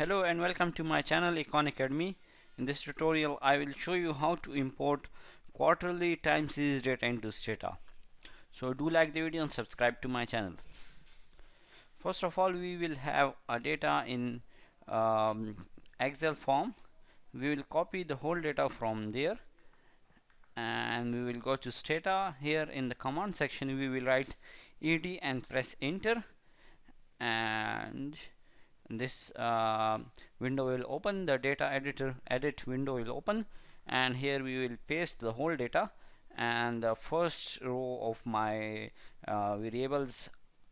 Hello and welcome to my channel Econ Academy. In this tutorial I will show you how to import quarterly time series data into stata. So do like the video and subscribe to my channel. First of all, we will have a data in Excel form. We will copy the whole data from there and we will go to stata. Here in the command section we will write ed and press enter, and this window will open. The data editor edit window will open, and here we will paste the whole data. And the first row of my variables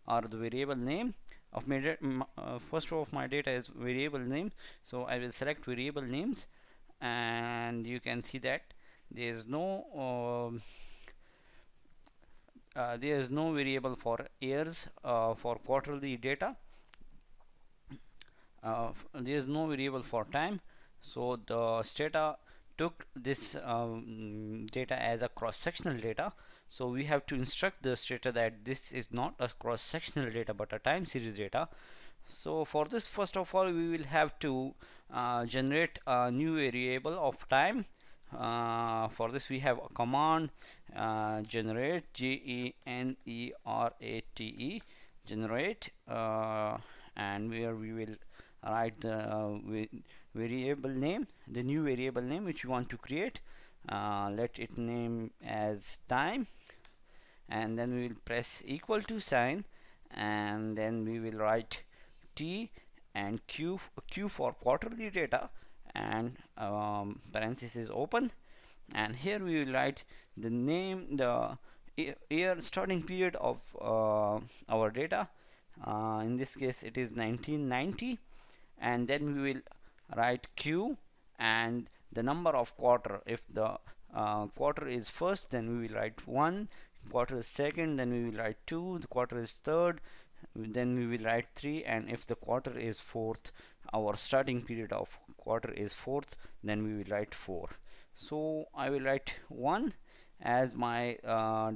are the variable name of my first row of my data is variable name, so I will select variable names, and you can see that there is no variable for years for quarterly data. There is no variable for time, so the stata took this data as a cross-sectional data. So we have to instruct the stata that this is not a cross-sectional data but a time series data. So for this, first of all, we will have to generate a new variable of time. For this we have a command generate, G-E-N-E-R-A-T-E, generate, and where we will write the variable name, the new variable name which you want to create. Let it name as time, and then we will press equal to sign, and then we will write T and Q for quarterly data, and parenthesis open, and here we will write the name, the year starting period of our data. In this case it is 1990, and then we will write Q and the number of quarter. If the quarter is first, then we will write 1, quarter is second, then we will write 2, the quarter is third, then we will write 3, and if the quarter is fourth, our starting period of quarter is fourth, then we will write 4. So I will write 1 as my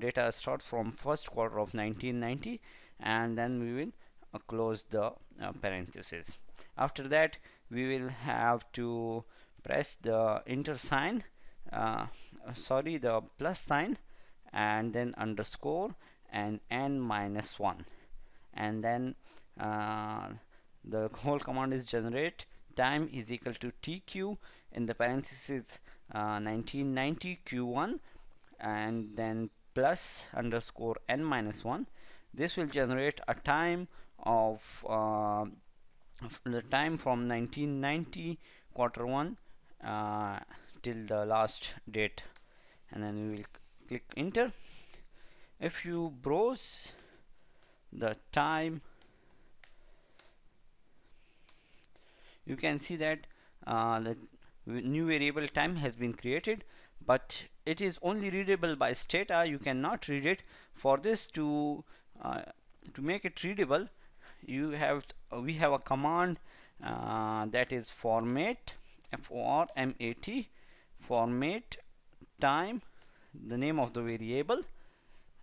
data starts from first quarter of 1990, and then we will close the parenthesis. After that we will have to press the enter sign, the plus sign, and then underscore and n-1, and then the whole command is generate time is equal to tq in the parenthesis 1990 q1, and then plus underscore n-1. This will generate a time of the time from 1990 quarter 1 till the last date, and then we will click enter. If you browse the time, you can see that the new variable time has been created, but it is only readable by stata. You cannot read it. For this to make it readable, we have a command that is format, F-O-R-M-A-T, format time, the name of the variable,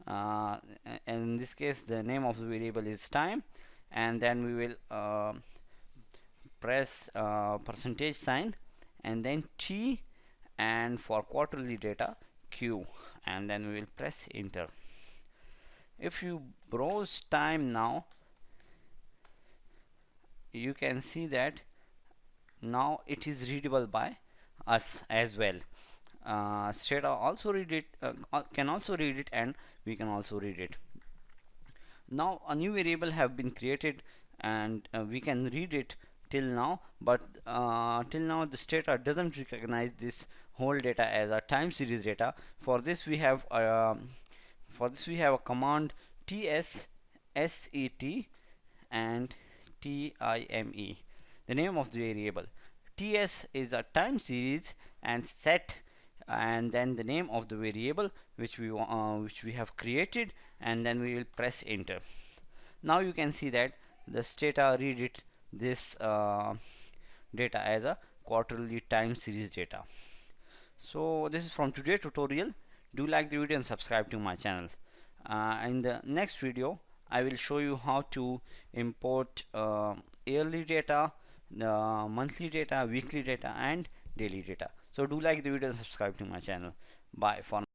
and in this case the name of the variable is time, and then we will press percentage sign and then T, and for quarterly data Q, and then we will press enter. If you browse time now, you can see that now it is readable by us as well. Stata also read it, can also read it, and we can also read it. Now a new variable have been created, and we can read it till now, but till now the stata doesn't recognize this whole data as a time series data. For this we have a command ts set and time, the name of the variable. Ts is a time series, and set, and then the name of the variable which we have created, and then we will press enter. Now you can see that the stata read it this data as a quarterly time series data. So this is from today's tutorial. Do like the video and subscribe to my channel. In the next video I will show you how to import yearly data, monthly data, weekly data, and daily data. So do like the video and subscribe to my channel. Bye for now.